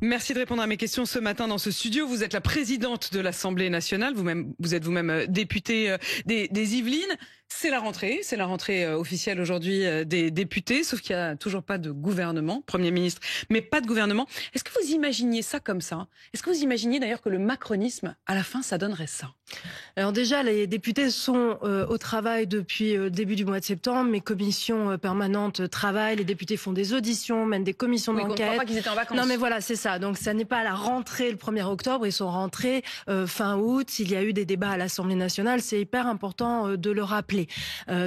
Merci de répondre à mes questions ce matin dans ce studio. Vous êtes la présidente de l'Assemblée nationale. Vous êtes vous-même députée des Yvelines. C'est la rentrée officielle aujourd'hui des députés, sauf qu'il n'y a toujours pas de gouvernement, Premier ministre, mais pas de gouvernement. Est-ce que vous imaginiez ça comme ça? Est-ce que vous imaginiez d'ailleurs que le macronisme, à la fin, ça donnerait ça? Alors déjà, les députés sont au travail depuis début du mois de septembre. Mes commissions permanentes travaillent, les députés font des auditions, mènent des commissions d'enquête. On ne croit pas qu'ils étaient en vacances. Non mais voilà, c'est ça. Donc ça n'est pas à la rentrée le 1er octobre, ils sont rentrés fin août. Il y a eu des débats à l'Assemblée nationale, c'est hyper important de le rappeler.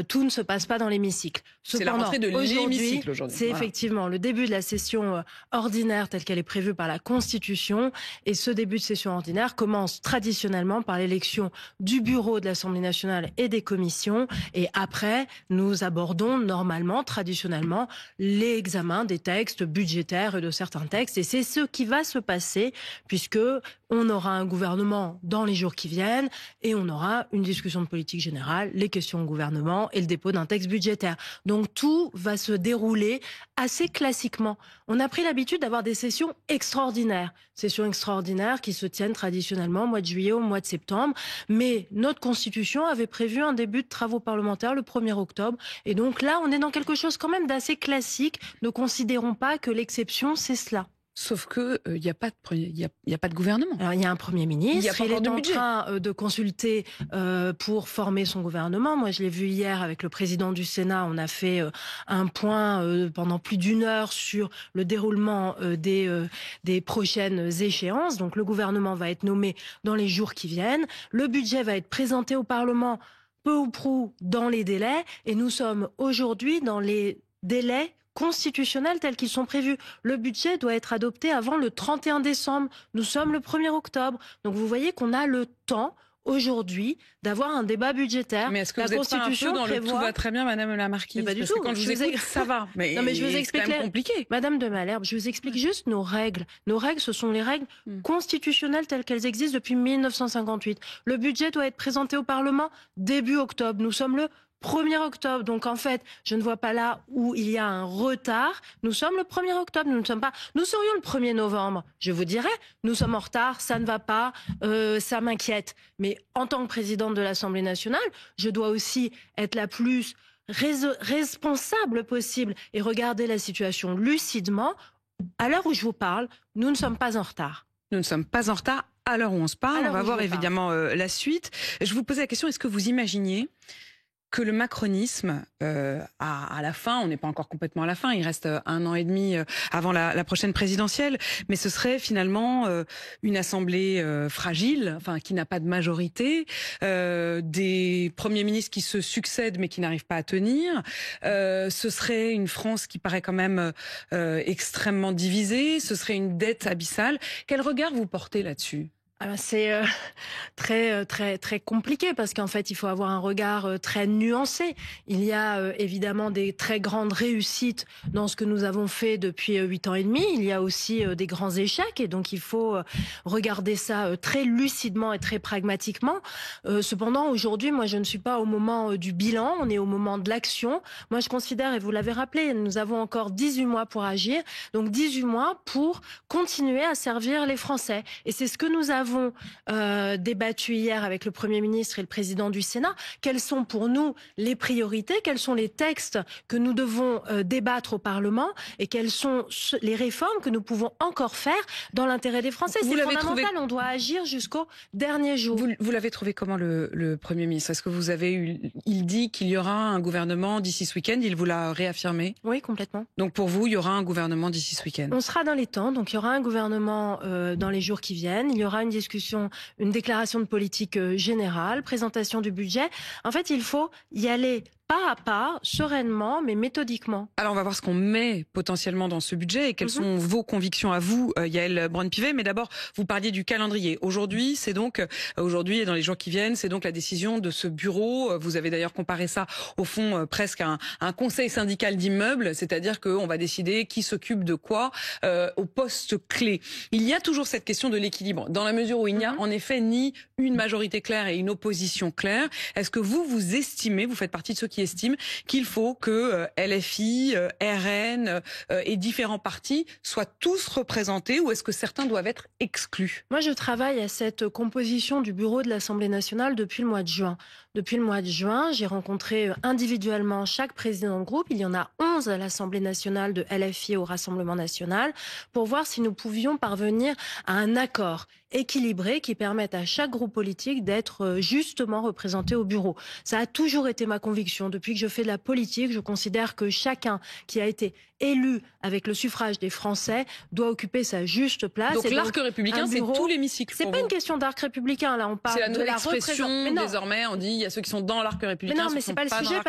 Tout ne se passe pas dans l'hémicycle. C'est la rentrée de l'hémicycle aujourd'hui. C'est effectivement le début de la session ordinaire telle qu'elle est prévue par la Constitution. Et ce début de session ordinaire commence traditionnellement par l'élection du bureau de l'Assemblée nationale et des commissions. Et après, nous abordons normalement, traditionnellement, l'examen des textes budgétaires et de certains textes. Et c'est ce qui va se passer puisque on aura un gouvernement dans les jours qui viennent et on aura une discussion de politique générale, les questions au gouvernement et le dépôt d'un texte budgétaire. Donc tout va se dérouler assez classiquement. On a pris l'habitude d'avoir des sessions extraordinaires qui se tiennent traditionnellement au mois de juillet, au mois de septembre. Mais notre Constitution avait prévu un début de travaux parlementaires le 1er octobre. Et donc là, on est dans quelque chose quand même d'assez classique. Ne considérons pas que l'exception, c'est cela. Sauf que il n'y a pas de gouvernement. Alors il y a un Premier ministre, il est en budget. train de consulter pour former son gouvernement. Moi je l'ai vu hier avec le président du Sénat, on a fait un point pendant plus d'1 heure sur le déroulement des prochaines échéances. Donc le gouvernement va être nommé dans les jours qui viennent. Le budget va être présenté au Parlement peu ou prou dans les délais et nous sommes aujourd'hui dans les délais constitutionnels tels qu'ils sont prévus. Le budget doit être adopté avant le 31 décembre. Nous sommes le 1er octobre. Donc vous voyez qu'on a le temps aujourd'hui d'avoir un débat budgétaire. Mais est-ce que vous êtes pas un peu dans le tout va très bien, Madame la Marquise? Pas du tout. Quand je vous écoute, ça va. Mais non, mais je vous explique. C'est compliqué. Madame de Malherbe, je vous explique juste nos règles. Nos règles, ce sont les règles constitutionnelles telles qu'elles existent depuis 1958. Le budget doit être présenté au Parlement début octobre. Nous sommes le 1er octobre. Donc en fait, je ne vois pas là où il y a un retard. Nous sommes le 1er octobre. Nous ne sommes pas. Nous serions le 1er novembre. Je vous dirais, nous sommes en retard, ça ne va pas, ça m'inquiète. Mais en tant que présidente de l'Assemblée nationale, je dois aussi être la plus responsable possible et regarder la situation lucidement. À l'heure où je vous parle, nous ne sommes pas en retard. Nous ne sommes pas en retard à l'heure où on se parle. On va voir évidemment la suite. Je vous posais la question, est-ce que vous imaginiez que le macronisme, à la fin, on n'est pas encore complètement à la fin, il reste 1 an et demi avant la prochaine présidentielle, mais ce serait finalement une assemblée fragile, enfin qui n'a pas de majorité, des premiers ministres qui se succèdent mais qui n'arrivent pas à tenir. Ce serait une France qui paraît quand même extrêmement divisée, ce serait une dette abyssale. Quel regard vous portez là-dessus ? Alors c'est très compliqué parce qu'en fait il faut avoir un regard très nuancé. Il y a évidemment des très grandes réussites dans ce que nous avons fait depuis 8 ans et demi. Il y a aussi des grands échecs et donc il faut regarder ça très lucidement et très pragmatiquement. Cependant aujourd'hui moi je ne suis pas au moment du bilan, on est au moment de l'action. Moi je considère, et vous l'avez rappelé, nous avons encore 18 mois pour agir, donc 18 mois pour continuer à servir les Français. Et c'est ce que nous avons débattu hier avec le Premier ministre et le président du Sénat. Quelles sont pour nous les priorités? Quels sont les textes que nous devons débattre au Parlement? Et quelles sont les réformes que nous pouvons encore faire dans l'intérêt des Français? C'est fondamental, on doit agir jusqu'au dernier jour. Vous l'avez trouvé comment le Premier ministre? Est-ce que vous avez eu... Il dit qu'il y aura un gouvernement d'ici ce week-end, il vous l'a réaffirmé? Oui, complètement. Donc pour vous, il y aura un gouvernement d'ici ce week-end? On sera dans les temps, donc il y aura un gouvernement dans les jours qui viennent. Il y aura une déclaration de politique générale, présentation du budget. En fait, il faut y aller pas à pas, sereinement, mais méthodiquement. Alors on va voir ce qu'on met potentiellement dans ce budget et quelles sont vos convictions à vous, Yaël Braun-Pivet. Mais d'abord, vous parliez du calendrier. Aujourd'hui et dans les jours qui viennent, c'est donc la décision de ce bureau. Vous avez d'ailleurs comparé ça au fond presque à un conseil syndical d'immeubles, c'est-à-dire qu'on va décider qui s'occupe de quoi au poste clé. Il y a toujours cette question de l'équilibre, dans la mesure où il n'y a en effet ni une majorité claire et une opposition claire. Est-ce que vous estimez, vous faites partie de ceux qui qui estime qu'il faut que LFI, RN et différents partis soient tous représentés, ou est-ce que certains doivent être exclus? Moi, je travaille à cette composition du bureau de l'Assemblée nationale depuis le mois de juin. Depuis le mois de juin, j'ai rencontré individuellement chaque président de groupe. Il y en a 11 à l'Assemblée nationale de LFI au Rassemblement national pour voir si nous pouvions parvenir à un accord équilibré qui permette à chaque groupe politique d'être justement représenté au bureau. Ça a toujours été ma conviction. Depuis que je fais de la politique, je considère que chacun qui a été élu avec le suffrage des Français doit occuper sa juste place. Donc l'arc républicain, c'est tout l'hémicycle. C'est pas une question d'arc républicain, là, on parle de la nouvelle expression. Désormais, on dit il y a ceux qui sont dans l'arc républicain. Mais non, mais c'est pas le sujet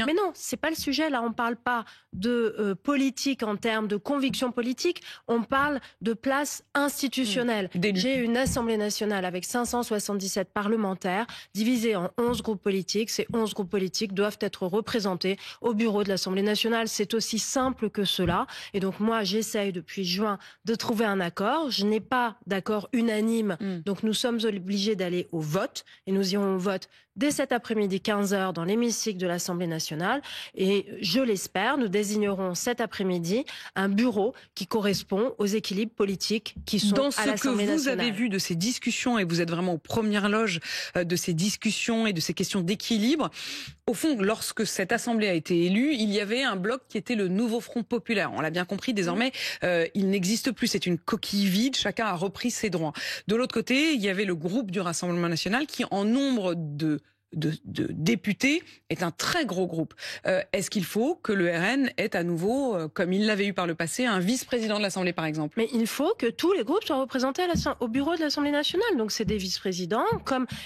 mais non, c'est pas le sujet. Là, on parle pas de politique en termes de conviction politique. On parle de place institutionnelle. J'ai une Assemblée nationale avec 577 parlementaires divisés en 11 groupes politiques. Ces 11 groupes politiques doivent être représentés au bureau de l'Assemblée nationale. C'est aussi simple que cela. Et donc moi, j'essaye depuis juin de trouver un accord. Je n'ai pas d'accord unanime. Donc nous sommes obligés d'aller au vote. Et nous irons au vote dès cet après-midi 15h dans l'hémicycle de l'Assemblée nationale. Et je l'espère, nous désignerons cet après-midi un bureau qui correspond aux équilibres politiques qui sont à l'Assemblée nationale. Dans ce que vous avez vu de ces discussions, et vous êtes vraiment aux premières loges de ces discussions et de ces questions d'équilibre, au fond, lorsque cette Assemblée a été élue, il y avait un bloc qui était le Nouveau Front Populaire. On l'a bien compris, désormais, il n'existe plus. C'est une coquille vide, chacun a repris ses droits. De l'autre côté, il y avait le groupe du Rassemblement national qui, en nombre de députés, est un très gros groupe. Est-ce qu'il faut que le RN ait à nouveau, comme il l'avait eu par le passé, un vice-président de l'Assemblée, par exemple? Mais il faut que tous les groupes soient représentés au bureau de l'Assemblée nationale. Donc c'est des vice-présidents,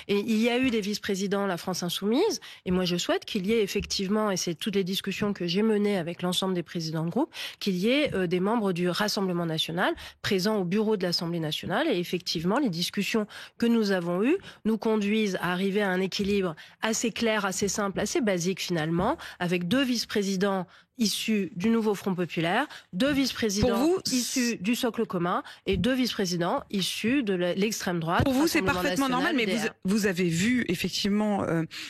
et il y a eu des vice-présidents la France Insoumise, et moi je souhaite qu'il y ait effectivement, et c'est toutes les discussions que j'ai menées avec l'ensemble des présidents de groupe, qu'il y ait des membres du Rassemblement national présents au bureau de l'Assemblée nationale. Et effectivement, les discussions que nous avons eues nous conduisent à arriver à un équilibre assez clair, assez simple, assez basique finalement, avec 2 vice-présidents issus du Nouveau Front Populaire, 2 vice-présidents issus du Socle commun et 2 vice-présidents issus de l'extrême droite. Pour vous, c'est parfaitement normal, mais vous avez vu effectivement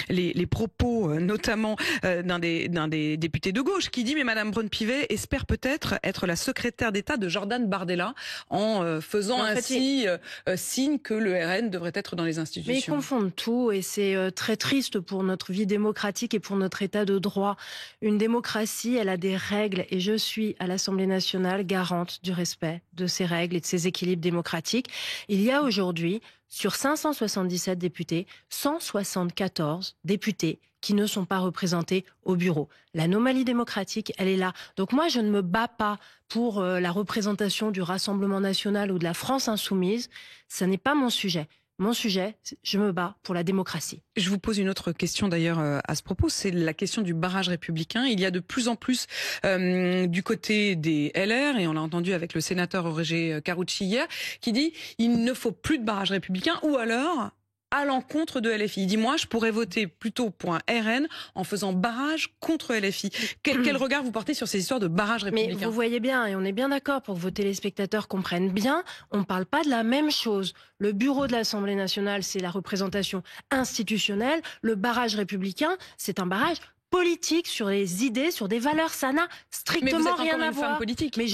les propos, notamment d'un des députés de gauche, qui dit « Mais Madame Braun-Pivet espère peut-être être la secrétaire d'État de Jordan Bardella en faisant ainsi signe que le RN devrait être dans les institutions. » Mais ils confondent tout, et c'est très triste pour notre vie démocratique et pour notre état de droit. Une démocratie, elle a des règles, et je suis à l'Assemblée nationale garante du respect de ces règles et de ces équilibres démocratiques. Il y a aujourd'hui, sur 577 députés, 174 députés qui ne sont pas représentés au bureau. L'anomalie démocratique, elle est là. Donc moi, je ne me bats pas pour la représentation du Rassemblement national ou de la France insoumise. Ce n'est pas mon sujet. Mon sujet, je me bats pour la démocratie. Je vous pose une autre question d'ailleurs à ce propos, c'est la question du barrage républicain. Il y a de plus en plus du côté des LR, et on l'a entendu avec le sénateur Roger Karoutchi hier, qui dit il ne faut plus de barrage républicain, ou alors à l'encontre de LFI. Il dit moi je pourrais voter plutôt pour un RN en faisant barrage contre LFI. Quel regard vous portez sur ces histoires de barrage républicain? Mais vous voyez bien, et on est bien d'accord pour que vos téléspectateurs comprennent bien, on ne parle pas de la même chose. Le bureau de l'Assemblée nationale, c'est la représentation institutionnelle. Le barrage républicain, c'est un barrage politique sur les idées, sur des valeurs, ça n'a strictement rien à voir. Politique. Mais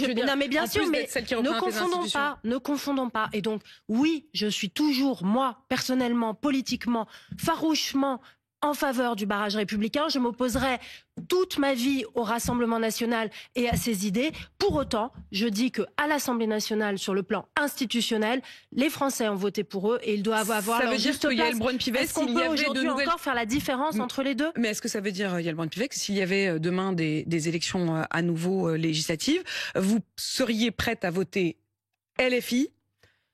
bien sûr, mais ne confondons pas. Et donc, oui, je suis toujours, moi, personnellement, politiquement, farouchement en faveur du barrage républicain. Je m'opposerai toute ma vie au Rassemblement national et à ses idées. Pour autant, je dis que à l'Assemblée nationale, sur le plan institutionnel, les Français ont voté pour eux et ils doivent avoir leur juste place. Est-ce qu'on peut aujourd'hui encore faire la différence entre les deux? Mais est-ce que ça veut dire, Yael Braun-Pivet, que s'il y avait demain des élections à nouveau législatives, vous seriez prête à voter LFI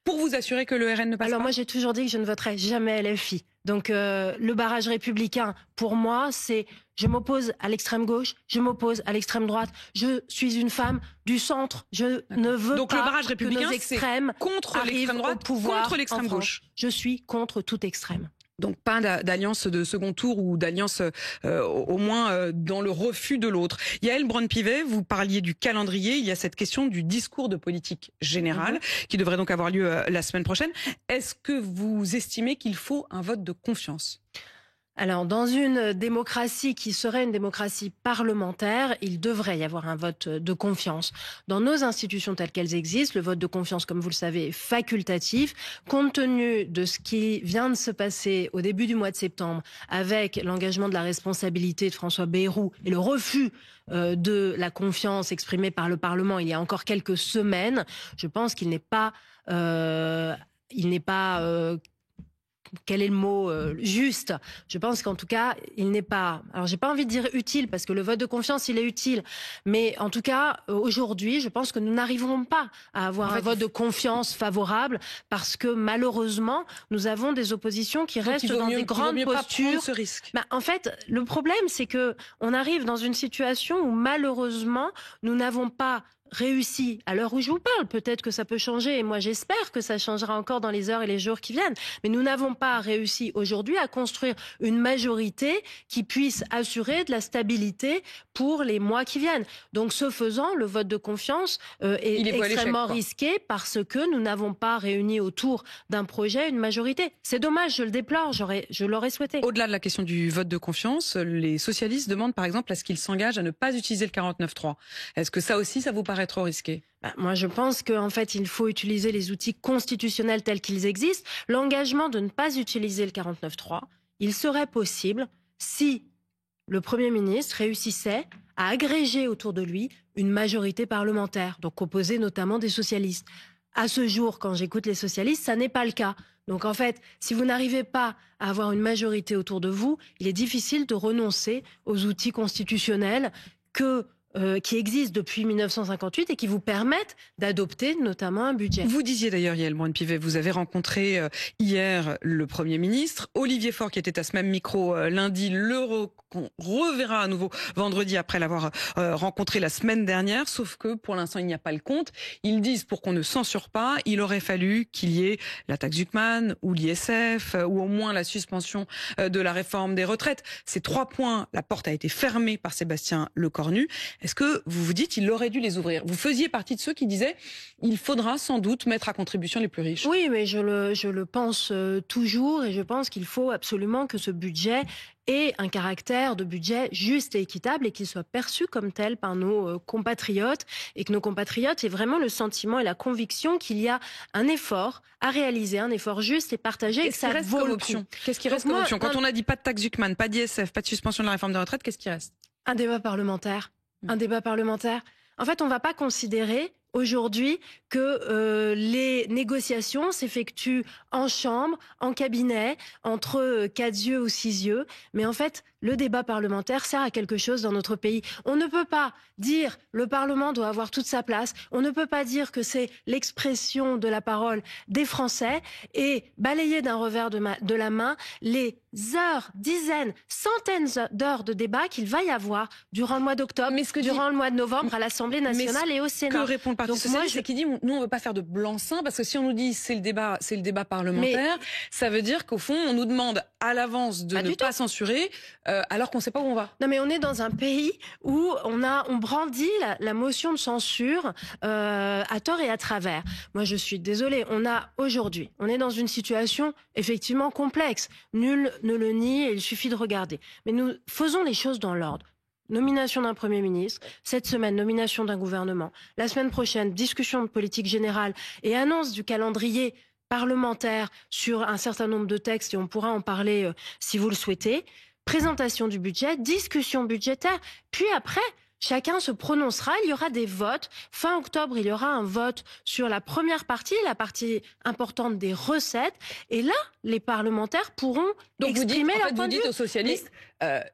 pour vous assurer que le RN ne passe pas? Alors moi, j'ai toujours dit que je ne voterai jamais LFI. Donc le barrage républicain, pour moi, c'est je m'oppose à l'extrême gauche, je m'oppose à l'extrême droite, je suis une femme du centre, je ne veux donc pas le barrage républicain, que nos extrêmes contre l'extrême droite, au pouvoir, contre l'extrême gauche. Je suis contre toute extrême. Donc pas d'alliance de second tour, ou d'alliance au moins dans le refus de l'autre. Yael Braun-Pivet, vous parliez du calendrier, il y a cette question du discours de politique générale qui devrait donc avoir lieu la semaine prochaine. Est-ce que vous estimez qu'il faut un vote de confiance? Alors, dans une démocratie qui serait une démocratie parlementaire, il devrait y avoir un vote de confiance. Dans nos institutions telles qu'elles existent, le vote de confiance, comme vous le savez, est facultatif. Compte tenu de ce qui vient de se passer au début du mois de septembre, avec l'engagement de la responsabilité de François Bayrou et le refus de la confiance exprimée par le Parlement il y a encore quelques semaines, je pense qu'il n'est pas... quel est le mot juste? Je pense qu'en tout cas, il n'est pas... Alors, j'ai pas envie de dire utile, parce que le vote de confiance, il est utile. Mais en tout cas, aujourd'hui, je pense que nous n'arriverons pas à avoir un vote de confiance favorable, parce que malheureusement, nous avons des oppositions qui restent dans des grandes postures. Ce risque. En fait, le problème, c'est que on arrive dans une situation où malheureusement, nous n'avons pas réussi à l'heure où je vous parle. Peut-être que ça peut changer, et moi j'espère que ça changera encore dans les heures et les jours qui viennent. Mais nous n'avons pas réussi aujourd'hui à construire une majorité qui puisse assurer de la stabilité pour les mois qui viennent. Donc ce faisant, le vote de confiance est extrêmement risqué, parce que nous n'avons pas réuni autour d'un projet une majorité. C'est dommage, je le déplore, je l'aurais souhaité. Au-delà de la question du vote de confiance, les socialistes demandent par exemple à ce qu'ils s'engagent à ne pas utiliser le 49.3. Est-ce que ça aussi, ça vous paraît trop risqué? Moi, je pense qu'en fait, il faut utiliser les outils constitutionnels tels qu'ils existent. L'engagement de ne pas utiliser le 49.3, il serait possible si le Premier ministre réussissait à agréger autour de lui une majorité parlementaire, donc composée notamment des socialistes. À ce jour, quand j'écoute les socialistes, ça n'est pas le cas. Donc en fait, si vous n'arrivez pas à avoir une majorité autour de vous, il est difficile de renoncer aux outils constitutionnels qui existent depuis 1958 et qui vous permettent d'adopter notamment un budget. Vous disiez d'ailleurs, Yaël Braun-Pivet, vous avez rencontré hier le Premier ministre. Olivier Faure, qui était à ce même micro lundi, qu'on reverra à nouveau vendredi après l'avoir rencontré la semaine dernière. Sauf que pour l'instant, il n'y a pas le compte. Ils disent, pour qu'on ne censure pas, il aurait fallu qu'il y ait la taxe Zuckman ou l'ISF ou au moins la suspension de la réforme des retraites. Ces 3 points, la porte a été fermée par Sébastien Lecornu. Est-ce que vous vous dites qu'il aurait dû les ouvrir? Vous faisiez partie de ceux qui disaient il faudra sans doute mettre à contribution les plus riches. Oui, mais je le pense toujours, et je pense qu'il faut absolument que ce budget ait un caractère de budget juste et équitable, et qu'il soit perçu comme tel par nos compatriotes, et que nos compatriotes aient vraiment le sentiment et la conviction qu'il y a un effort à réaliser, un effort juste et partagé, et que ça vaut le coup. Qu'est-ce qui reste comme option? Quand on a dit pas de taxe Zuckman, pas d'ISF, pas de suspension de la réforme des retraites, qu'est-ce qui reste? Un débat parlementaire. Un débat parlementaire. En fait, on ne va pas considérer aujourd'hui que les négociations s'effectuent en chambre, en cabinet, entre 4 yeux ou 6 yeux. Mais en fait, le débat parlementaire sert à quelque chose dans notre pays. On ne peut pas dire le Parlement doit avoir toute sa place. On ne peut pas dire que c'est l'expression de la parole des Français et balayer d'un revers de la main les heures, dizaines, centaines d'heures de débat qu'il va y avoir durant le mois d'octobre, durant le mois de novembre à l'Assemblée nationale et au Sénat. Que répond le Parti socialiste, c'est qui dit nous on veut pas faire de blanc-seing, parce que si on nous dit c'est le débat parlementaire, ça veut dire qu'au fond on nous demande à l'avance de ne pas censurer alors qu'on sait pas où on va. Non, mais on est dans un pays où on brandit la motion de censure à tort et à travers. Moi je suis désolée, on est dans une situation effectivement complexe. Nul ne le nie et il suffit de regarder. Mais nous faisons les choses dans l'ordre. Nomination d'un Premier ministre, cette semaine, nomination d'un gouvernement. La semaine prochaine, discussion de politique générale et annonce du calendrier parlementaire sur un certain nombre de textes, et on pourra en parler si vous le souhaitez. Présentation du budget, discussion budgétaire, puis après, chacun se prononcera, il y aura des votes. Fin octobre, il y aura un vote sur la première partie, la partie importante des recettes. Et là, les parlementaires pourront exprimer leur point de vue. Vous dites aux socialistes,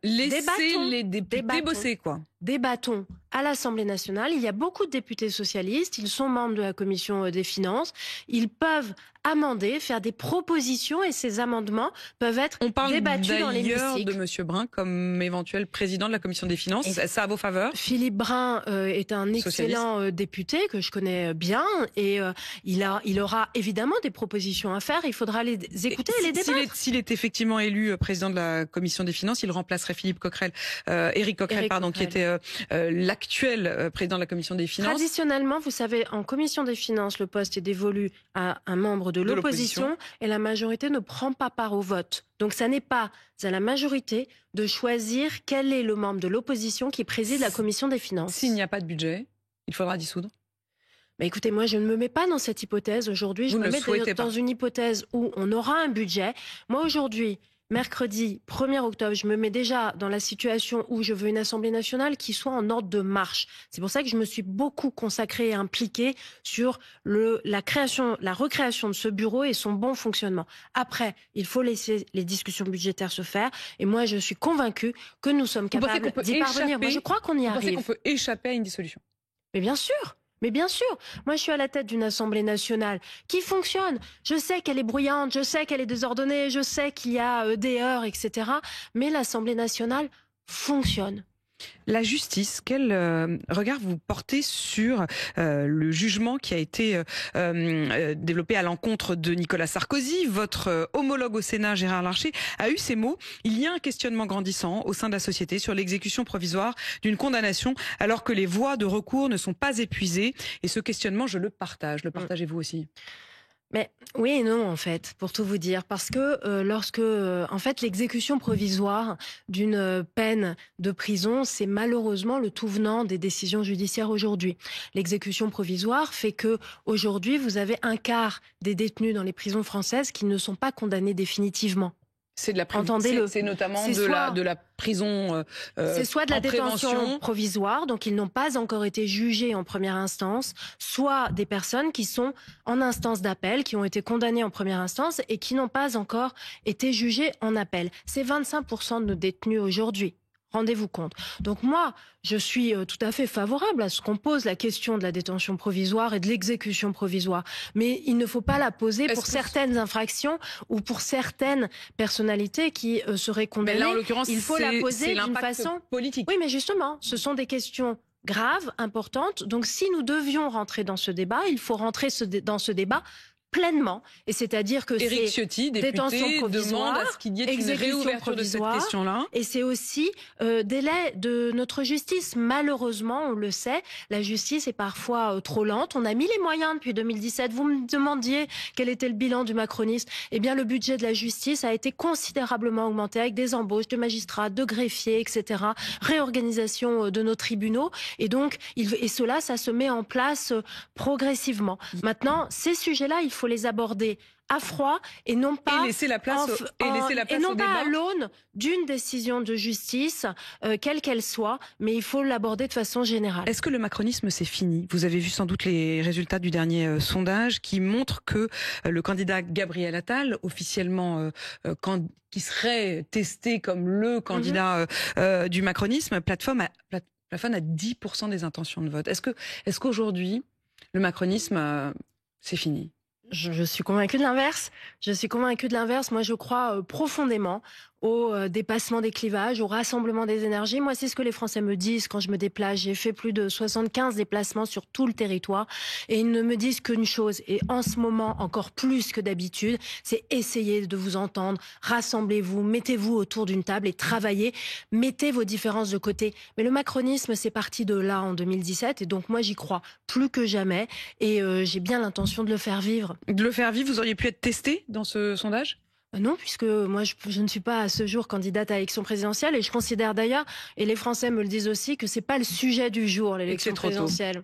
laissez les députés bosser, quoi. Débattons à l'Assemblée nationale. Il y a beaucoup de députés socialistes. Ils sont membres de la commission des finances. Ils peuvent amender, faire des propositions, et ces amendements peuvent être débattus dans l'hémicycle. On parle d'ailleurs de M. Brun comme éventuel président de la commission des finances. Ça à vos faveurs? Philippe Brun est un excellent député que je connais bien, et il aura évidemment des propositions à faire. Il faudra les écouter et les débattre. S'il est effectivement élu président de la commission des finances, il remplacerait Éric Coquerel, qui était actuel président de la Commission des Finances. Traditionnellement, vous savez, en Commission des Finances, le poste est dévolu à un membre de l'opposition et la majorité ne prend pas part au vote. Donc ça n'est pas à la majorité de choisir quel est le membre de l'opposition qui préside la Commission des Finances. S'il n'y a pas de budget, il faudra dissoudre. Bah écoutez, moi je ne me mets pas dans cette hypothèse aujourd'hui. Je me mets dans une hypothèse où on aura un budget. Moi aujourd'hui, mercredi 1er octobre, je me mets déjà dans la situation où je veux une Assemblée nationale qui soit en ordre de marche. C'est pour ça que je me suis beaucoup consacrée et impliquée sur la recréation de ce bureau et son bon fonctionnement. Après, il faut laisser les discussions budgétaires se faire. Et moi, je suis convaincue que nous sommes capables d'y parvenir. Moi, je crois qu'on y arrive. Vous pensez qu'on peut échapper à une dissolution? Mais bien sûr. Mais bien sûr, moi je suis à la tête d'une Assemblée nationale qui fonctionne. Je sais qu'elle est bruyante, je sais qu'elle est désordonnée, je sais qu'il y a des heurts, etc. Mais l'Assemblée nationale fonctionne. La justice, quel regard vous portez sur le jugement qui a été développé à l'encontre de Nicolas Sarkozy? Votre homologue au Sénat, Gérard Larcher, a eu ces mots. Il y a un questionnement grandissant au sein de la société sur l'exécution provisoire d'une condamnation alors que les voies de recours ne sont pas épuisées. Et ce questionnement, je le partage. Le partagez-vous aussi? Mais oui et non en fait, pour tout vous dire, parce que en fait l'exécution provisoire d'une peine de prison, c'est malheureusement le tout venant des décisions judiciaires aujourd'hui. L'exécution provisoire fait que aujourd'hui vous avez un quart des détenus dans les prisons françaises qui ne sont pas condamnés définitivement. C'est de la c'est notamment de la prison c'est soit de la détention provisoire, donc ils n'ont pas encore été jugés en première instance, soit des personnes qui sont en instance d'appel, qui ont été condamnées en première instance et qui n'ont pas encore été jugées en appel. C'est 25% de nos détenus aujourd'hui. Rendez-vous compte. Donc moi, je suis tout à fait favorable à ce qu'on pose la question de la détention provisoire et de l'exécution provisoire. Mais il ne faut pas la poser pour certaines infractions ou pour certaines personnalités qui seraient condamnées. Mais là, en l'occurrence, il faut la poser d'une façon politique. Oui, mais justement, ce sont des questions graves, importantes. Donc si nous devions rentrer dans ce débat, il faut rentrer dans ce débat pleinement, et c'est-à-dire que Éric Ciotti, député, demande à ce qu'il y ait une réouverture de cette question-là. Et c'est aussi délai de notre justice. Malheureusement, on le sait, la justice est parfois trop lente. On a mis les moyens depuis 2017. Vous me demandiez quel était le bilan du macronisme. Eh bien, le budget de la justice a été considérablement augmenté avec des embauches de magistrats, de greffiers, etc. Réorganisation de nos tribunaux. Et donc, cela, ça se met en place progressivement. Maintenant, ces sujets-là, il faut les aborder à froid et non pas laisser la place à l'aune d'une décision de justice, quelle qu'elle soit, mais il faut l'aborder de façon générale. Est-ce que le macronisme c'est fini? Vous avez vu sans doute les résultats du dernier sondage qui montrent que le candidat Gabriel Attal, officiellement qui serait testé comme le candidat du macronisme, plafonne à 10% des intentions de vote. Est-ce qu'aujourd'hui le macronisme c'est fini? Je suis convaincue de l'inverse. Moi, je crois profondément au dépassement des clivages, au rassemblement des énergies. Moi, c'est ce que les Français me disent quand je me déplace. J'ai fait plus de 75 déplacements sur tout le territoire et ils ne me disent qu'une chose, et en ce moment encore plus que d'habitude, c'est essayer de vous entendre, rassemblez-vous, mettez-vous autour d'une table et travaillez, mettez vos différences de côté. Mais le macronisme, c'est parti de là en 2017 et donc moi, j'y crois plus que jamais et j'ai bien l'intention de le faire vivre. De le faire vivre, vous auriez pu être testé dans ce sondage ? Non, puisque moi, je ne suis pas à ce jour candidate à l'élection présidentielle et je considère d'ailleurs, et les Français me le disent aussi, que c'est pas le sujet du jour, l'élection présidentielle.